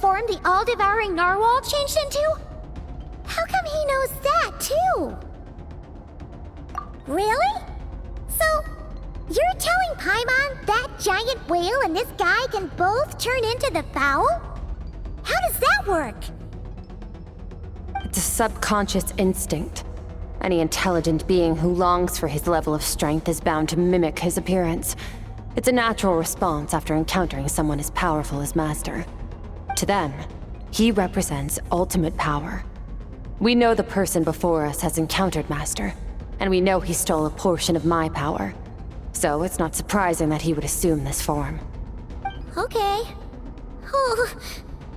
form the all-devouring narwhal changed into? How come he knows that, too? Really? So, you're telling Paimon that giant whale and this guy can both turn into the fowl? How does that work? It's a subconscious instinct. Any intelligent being who longs for his level of strength is bound to mimic his appearance. It's a natural response after encountering someone as powerful as Master. To them, he represents ultimate power. We know the person before us has encountered Master, and we know he stole a portion of my power. So it's not surprising that he would assume this form. Okay. Oh,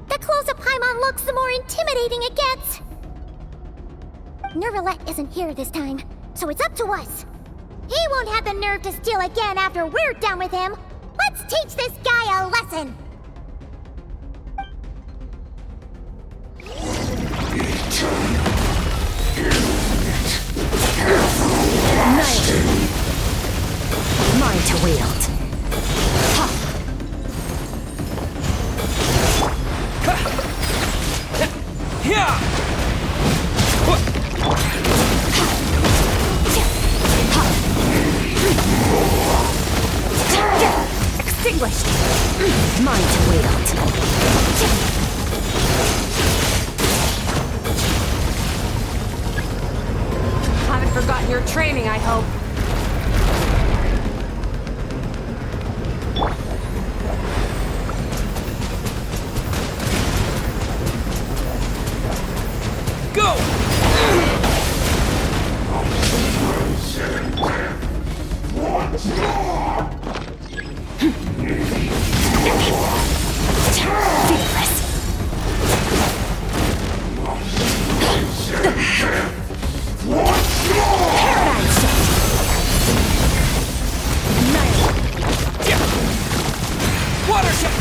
the closer Paimon looks, the more intimidating it gets. Nervalette isn't here this time, so it's up to us. He won't have the nerve to steal again after we're done with him. Let's teach this guy a lesson. Mine to wield. Extinguished. Mine to wield. Haven't forgotten your training, I hope. Go! Fearless. Paradigm shift. Annihilate. Water shift!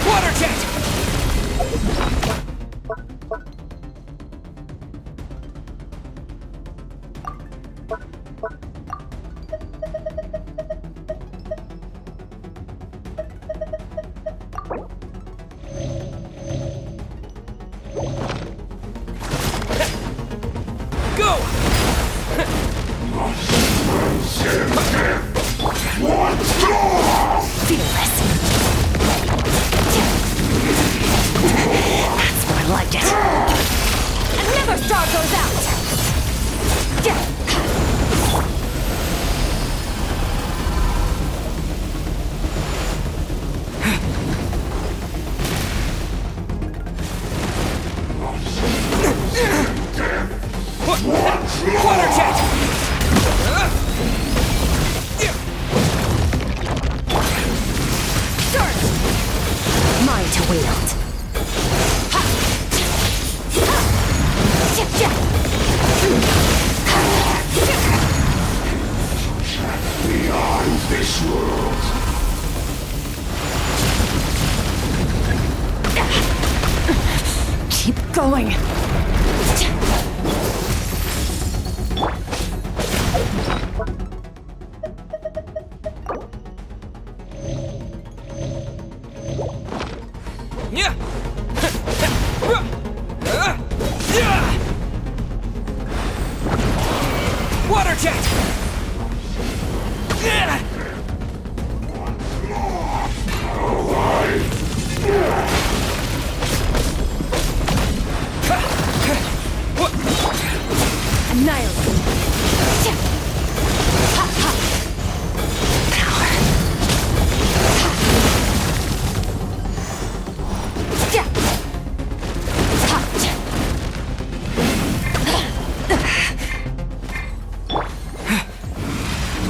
Water jet! Go! Fearless. That's more like it. Another star goes out. Water jet! Surge! Mine to wield. Beyond this world. Keep going. Yeah! Water jet! Annihilate. Power.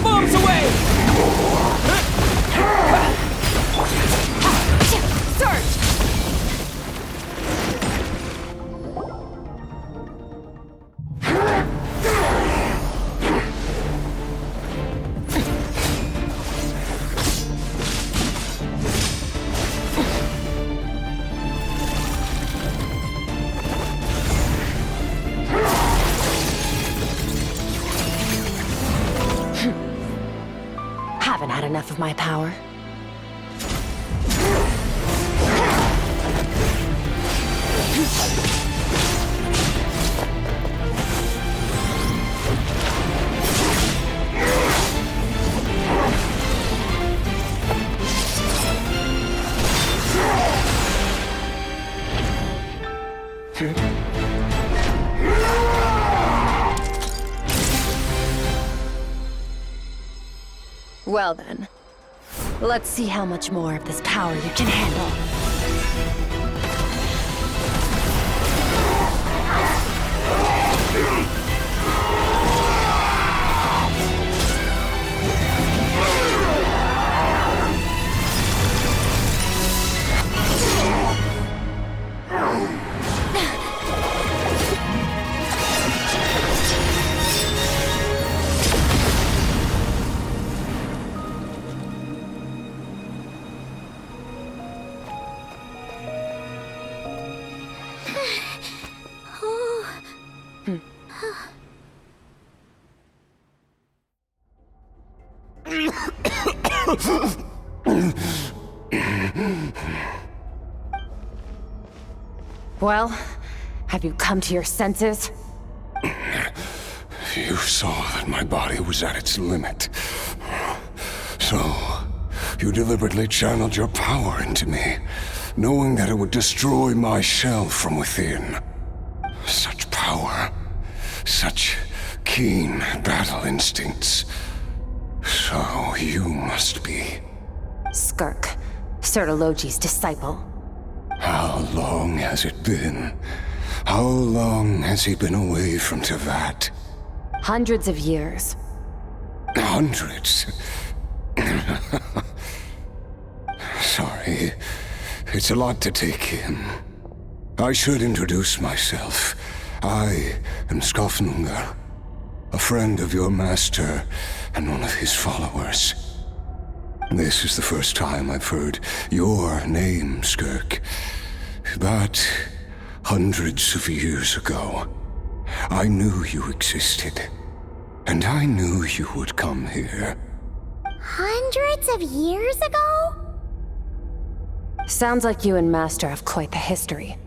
Bombs away! Surge! enough of my power? Well then, let's see how much more of this power you can handle. Well, have you come to your senses? You saw that my body was at its limit. So, you deliberately channeled your power into me, knowing that it would destroy my shell from within. Such power, such keen battle instincts. So you must be... Skirk, Sertologi's disciple. How long has it been? How long has he been away from Tevat? Hundreds of years. Hundreds? Sorry, it's a lot to take in. I should introduce myself. I am Skofnungar, a friend of your master and one of his followers. This is the first time I've heard your name, Skirk. But hundreds of years ago, I knew you existed. And I knew you would come here. Hundreds of years ago? Sounds like you and Master have quite the history.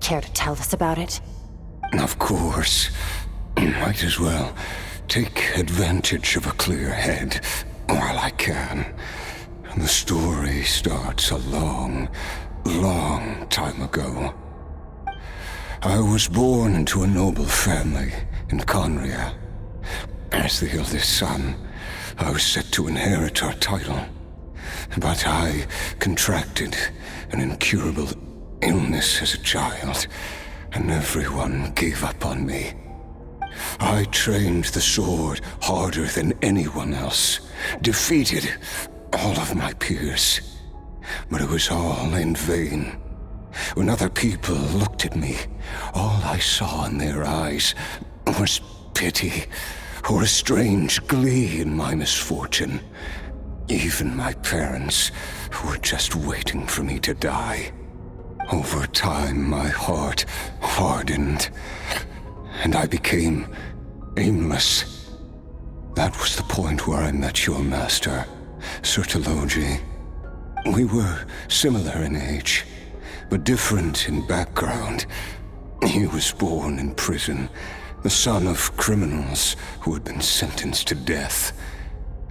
Care to tell us about it? Of course. Might as well take advantage of a clear head while I can. The story starts a long, long time ago. I was born into a noble family in Conria. As the eldest son, I was set to inherit our title. But I contracted an incurable illness as a child, and everyone gave up on me. I trained the sword harder than anyone else, defeated all of my peers. But it was all in vain. When other people looked at me, all I saw in their eyes was pity, or a strange glee in my misfortune. Even my parents were just waiting for me to die. Over time, my heart hardened, and I became aimless. That was the point where I met your master, Sertologi. We were similar in age, but different in background. He was born in prison, the son of criminals who had been sentenced to death.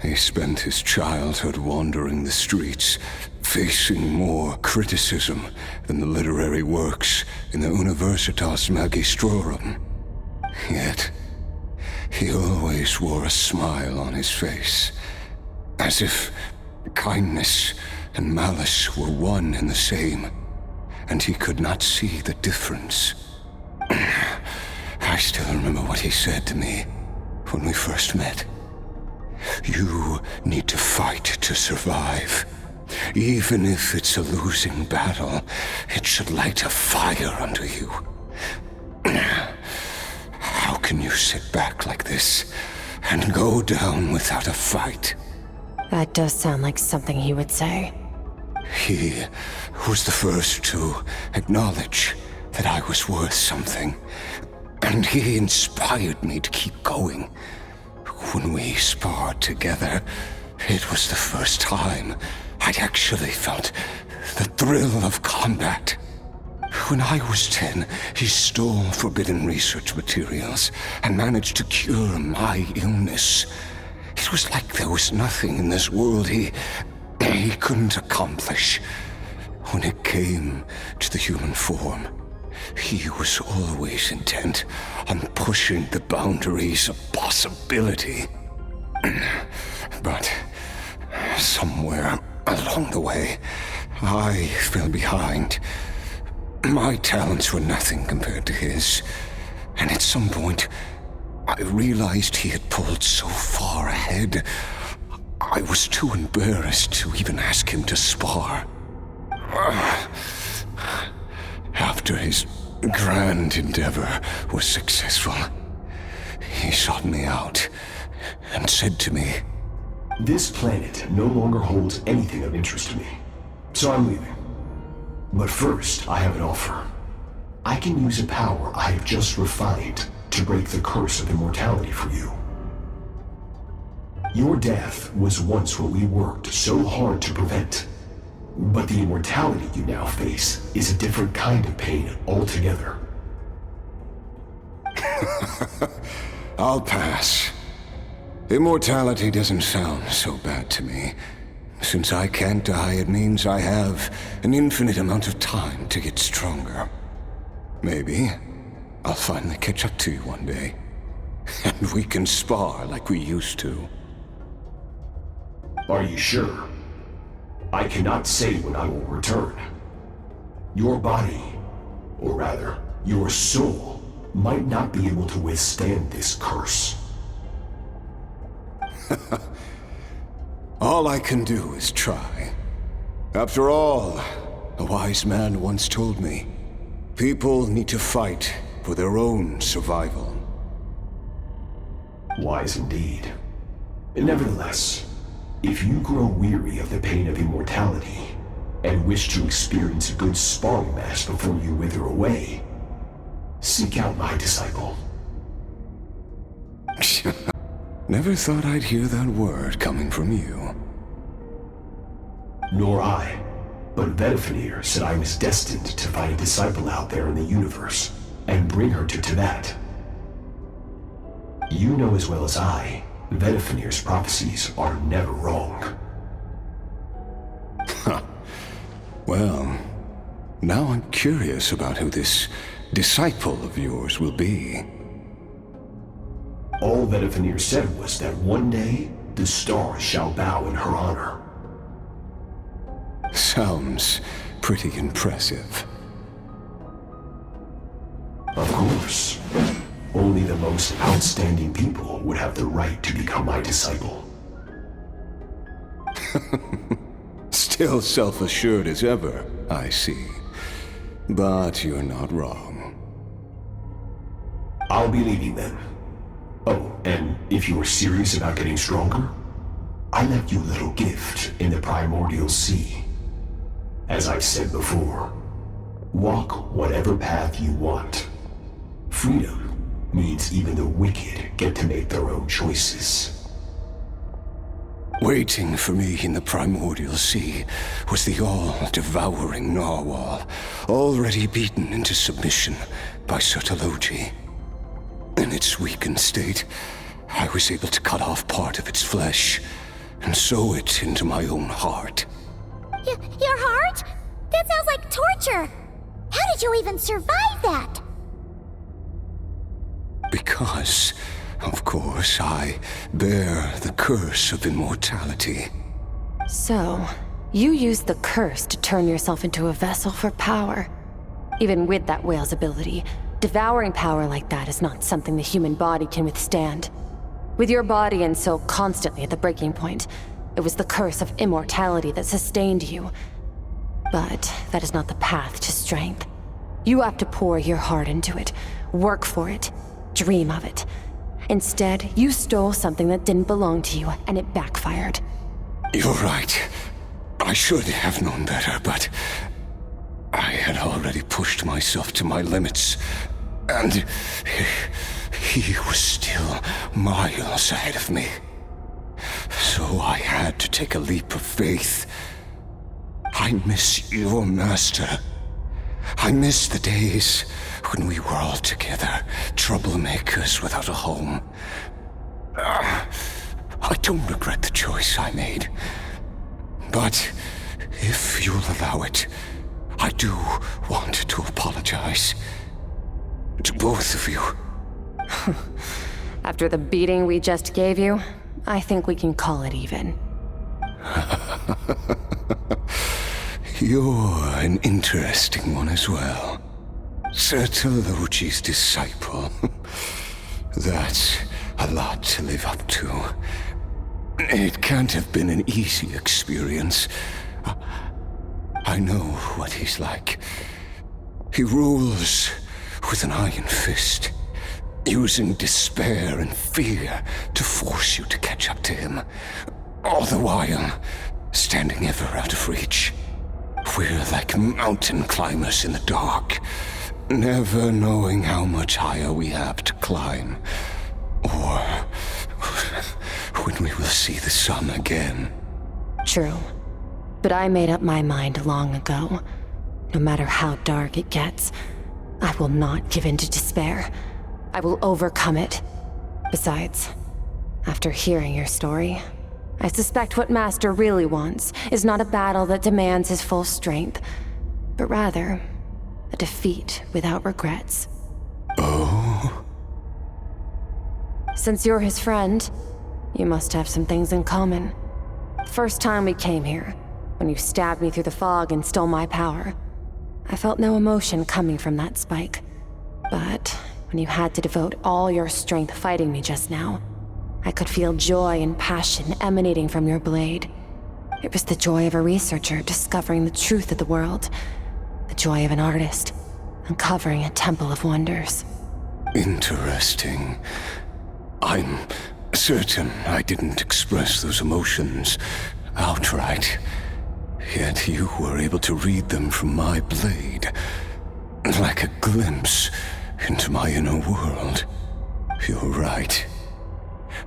He spent his childhood wandering the streets, facing more criticism than the literary works in the Universitas Magistrorum. Yet, he always wore a smile on his face, as if kindness and malice were one and the same, and he could not see the difference. I still remember what he said to me when we first met. You need to fight to survive. Even if it's a losing battle, it should light a fire under you. How can you sit back like this and go down without a fight? That does sound like something he would say. He was the first to acknowledge that I was worth something, and he inspired me to keep going. When we sparred together, It was the first time I'd actually felt the thrill of combat. When I was 10, he stole forbidden research materials and managed to cure my illness. It was like there was nothing in this world he couldn't accomplish. When it came to the human form, he was always intent on pushing the boundaries of possibility. But somewhere along the way, I fell behind. My talents were nothing compared to his, and at some point, I realized he had pulled so far ahead, I was too embarrassed to even ask him to spar. After his grand endeavor was successful, he sought me out and said to me, "This planet no longer holds anything of interest to me, so I'm leaving. But first, I have an offer. I can use a power I have just refined to break the curse of immortality for you. Your death was once what we worked so hard to prevent. But the immortality you now face is a different kind of pain altogether." I'll pass. Immortality doesn't sound so bad to me. Since I can't die, it means I have an infinite amount of time to get stronger. Maybe I'll finally catch up to you one day, and we can spar like we used to. Are you sure? I cannot say when I will return. Your body, or rather, your soul, might not be able to withstand this curse. All I can do is try. After all, a wise man once told me, people need to fight for their own survival. Wise indeed. Nevertheless, if you grow weary of the pain of immortality, and wish to experience a good sparring match before you wither away, seek out my disciple. Never thought I'd hear that word coming from you. Nor I, but Vedifenir said I was destined to find a disciple out there in the universe, and bring her to Tibet. You know as well as I, Vedifenir's prophecies are never wrong. Well, now I'm curious about who this disciple of yours will be. All Vedifenir said was that one day, the stars shall bow in her honor. Sounds pretty impressive. Of course. Only the most outstanding people would have the right to become my disciple. Still self-assured as ever, I see. But you're not wrong. I'll be leaving then. Oh, and if you are serious about getting stronger, I left you a little gift in the primordial sea. As I've said before, walk whatever path you want. Freedom means even the wicked get to make their own choices. Waiting for me in the primordial sea was the all-devouring narwhal, already beaten into submission by Sertologi. In its weakened state, I was able to cut off part of its flesh and sew it into my own heart. Your heart? That sounds like torture! How did you even survive that? Because, of course, I bear the curse of immortality. So, you used the curse to turn yourself into a vessel for power. Even with that whale's ability, devouring power like that is not something the human body can withstand. With your body and soul constantly at the breaking point, it was the curse of immortality that sustained you. But that is not the path to strength. You have to pour your heart into it, work for it, dream of it. Instead, you stole something that didn't belong to you, and it backfired. You're right. I should have known better, but I had already pushed myself to my limits, and he was still miles ahead of me. So I had to take a leap of faith. I miss your master. I miss the days when we were all together, troublemakers without a home. I don't regret the choice I made. But if you'll allow it, I do want to apologize. To both of you. After the beating we just gave you, I think we can call it even. You're an interesting one as well. Sertologi's disciple. That's a lot to live up to. It can't have been an easy experience. I know what he's like. He rules with an iron fist, using despair and fear to force you to catch up to him, all the while standing ever out of reach. We're like mountain climbers in the dark, never knowing how much higher we have to climb, or when we will see the sun again. True. But I made up my mind long ago. No matter how dark it gets, I will not give in to despair. I will overcome it. Besides, after hearing your story, I suspect what Master really wants is not a battle that demands his full strength, but rather a defeat without regrets. Oh? Since you're his friend, you must have some things in common. The first time we came here, when you stabbed me through the fog and stole my power, I felt no emotion coming from that spike. But when you had to devote all your strength fighting me just now, I could feel joy and passion emanating from your blade. It was the joy of a researcher discovering the truth of the world. The joy of an artist uncovering a temple of wonders. Interesting. I'm certain I didn't express those emotions outright. Yet you were able to read them from my blade, like a glimpse into my inner world. You're right.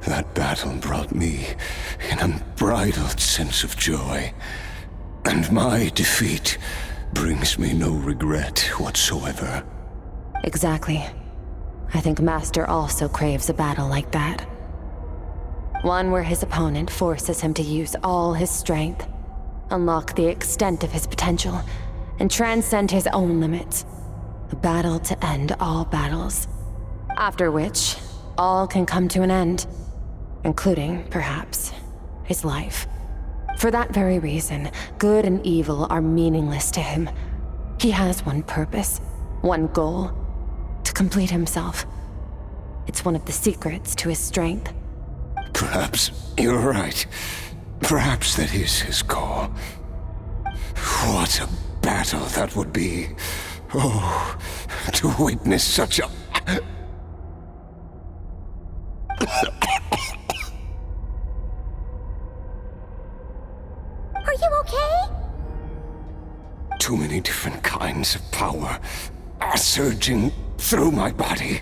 That battle brought me an unbridled sense of joy, and my defeat brings me no regret whatsoever. Exactly. I think Master also craves a battle like that. One where his opponent forces him to use all his strength, unlock the extent of his potential, and transcend his own limits. A battle to end all battles. After which, all can come to an end, including, perhaps, his life. For that very reason, good and evil are meaningless to him. He has one purpose, one goal: to complete himself. It's one of the secrets to his strength. Perhaps you're right. Perhaps that is his call. What a battle that would be. Oh, to witness such a... Are you okay? Too many different kinds of power are surging through my body.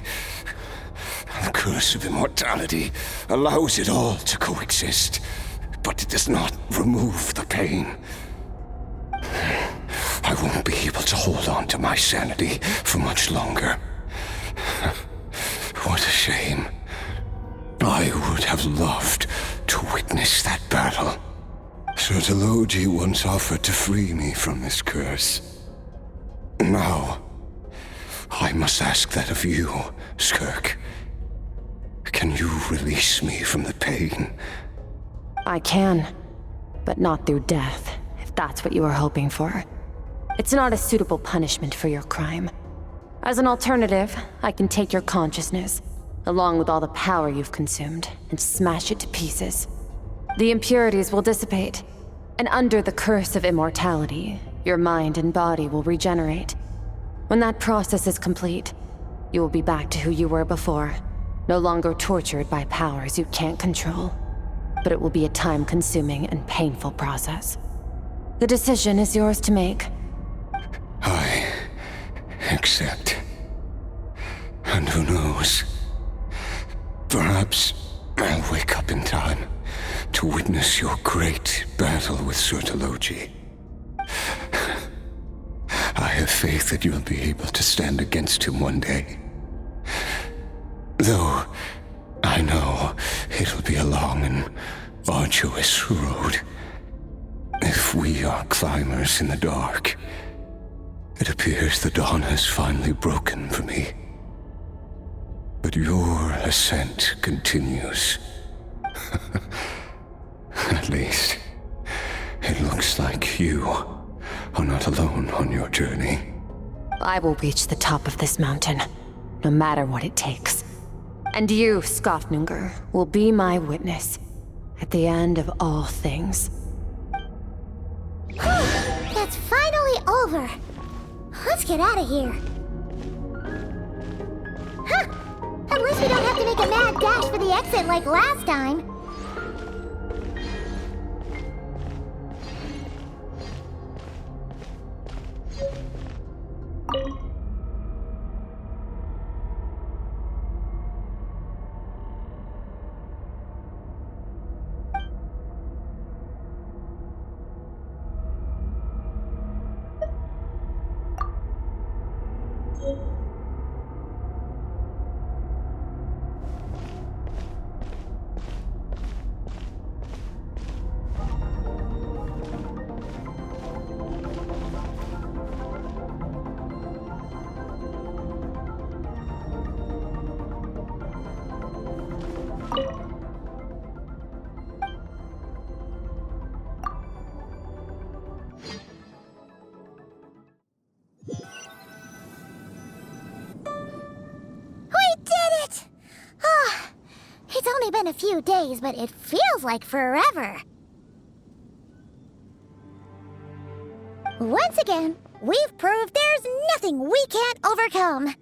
The curse of immortality allows it all to coexist, but it does not remove the pain. I won't be able to hold on to my sanity for much longer. What a shame. I would have loved to witness that battle. Sertologi once offered to free me from this curse. Now, I must ask that of you, Skirk. Can you release me from the pain? I can, but not through death, if that's what you are hoping for. It's not a suitable punishment for your crime. As an alternative, I can take your consciousness, along with all the power you've consumed, and smash it to pieces. The impurities will dissipate, and under the curse of immortality, your mind and body will regenerate. When that process is complete, you will be back to who you were before, no longer tortured by powers you can't control. But it will be a time-consuming and painful process. The decision is yours to make. I accept. And who knows? Perhaps I'll wake up in time to witness your great battle with Sortologi. I have faith that you'll be able to stand against him one day. Though I know it'll be a long and arduous road. If we are climbers in the dark, it appears the dawn has finally broken for me. But your ascent continues. At least, it looks like you are not alone on your journey. I will reach the top of this mountain, no matter what it takes. And you, Skofnungr, will be my witness at the end of all things. It's finally over. Let's get out of here. Huh! At least we don't have to make a mad dash for the exit like last time. It's only been a few days, but it feels like forever. Once again, we've proved there's nothing we can't overcome.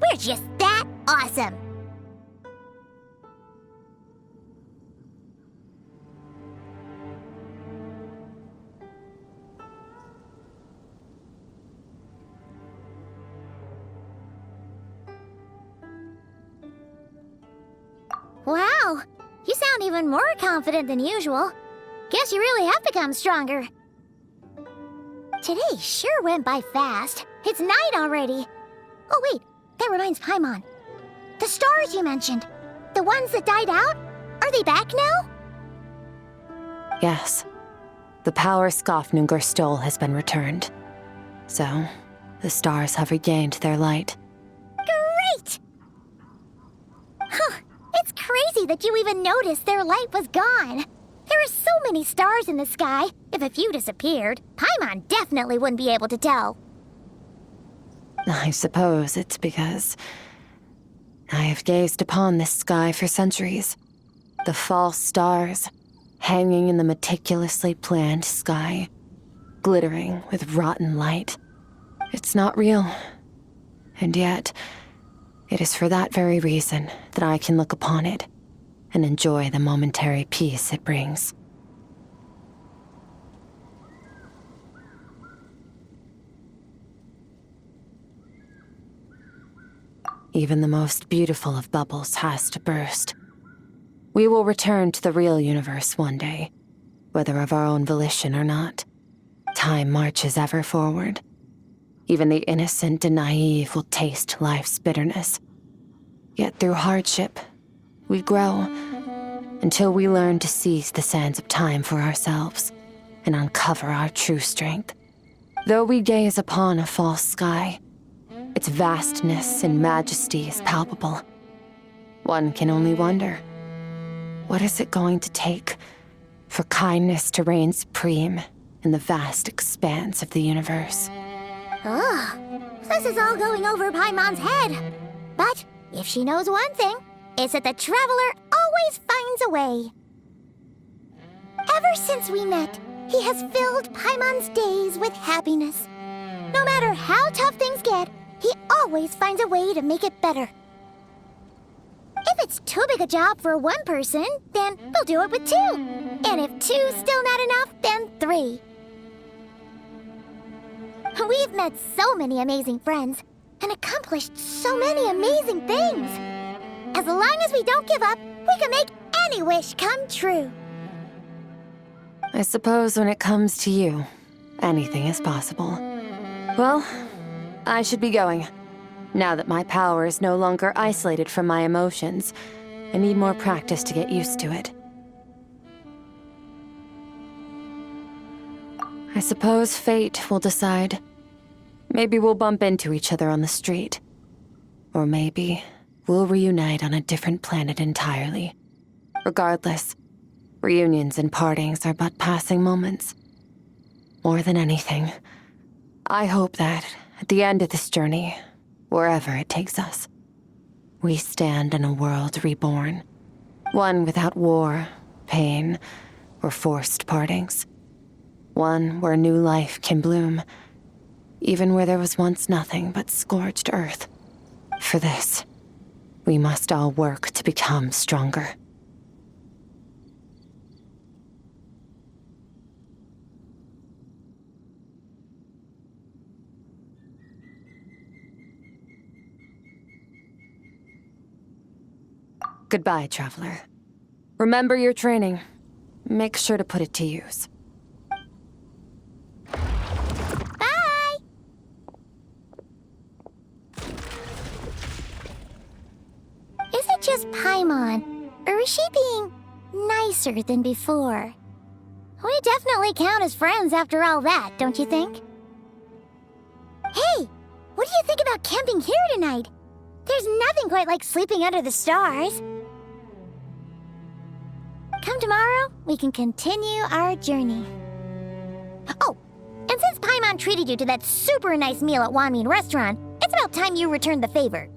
We're just that awesome. Wow, you sound even more confident than usual. Guess you really have become stronger. Today sure went by fast. It's night already. Oh wait, that reminds Paimon. The stars you mentioned, the ones that died out, are they back now? Yes. The power Skofnungr stole has been returned. So, the stars have regained their light. Great! Huh. It's crazy that you even noticed their light was gone. There are so many stars in the sky. If a few disappeared, Paimon definitely wouldn't be able to tell. I suppose it's because I have gazed upon this sky for centuries. The false stars, hanging in the meticulously planned sky, glittering with rotten light. It's not real. And yet, it is for that very reason that I can look upon it and enjoy the momentary peace it brings. Even the most beautiful of bubbles has to burst. We will return to the real universe one day, whether of our own volition or not. Time marches ever forward. Even the innocent and naive will taste life's bitterness. Yet through hardship, we grow, until we learn to seize the sands of time for ourselves and uncover our true strength. Though we gaze upon a false sky, its vastness and majesty is palpable. One can only wonder, what is it going to take for kindness to reign supreme in the vast expanse of the universe? This is all going over Paimon's head. But if she knows one thing, it's that the Traveler always finds a way. Ever since we met, he has filled Paimon's days with happiness. No matter how tough things get, he always finds a way to make it better. If it's too big a job for one person, then we'll do it with two. And if two's still not enough, then three. We've met so many amazing friends and accomplished so many amazing things. As long as we don't give up, We can make any wish come true. I suppose when it comes to you, anything is possible. Well, I should be going. Now that my power is no longer isolated from my emotions, I need more practice to get used to it. I suppose fate will decide. Maybe we'll bump into each other on the street. Or maybe we'll reunite on a different planet entirely. Regardless, reunions and partings are but passing moments. More than anything, I hope that, at the end of this journey, wherever it takes us, we stand in a world reborn. One without war, pain, or forced partings. One where new life can bloom, even where there was once nothing but scorched earth. For this, we must all work to become stronger. Goodbye, traveler. Remember your training. Make sure to put it to use. Bye! Is it just Paimon, or is she being nicer than before? We definitely count as friends after all that, don't you think? Hey, what do you think about camping here tonight? There's nothing quite like sleeping under the stars. Come tomorrow, we can continue our journey. Oh, and since Paimon treated you to that super nice meal at Wanmin Restaurant, it's about time you returned the favor.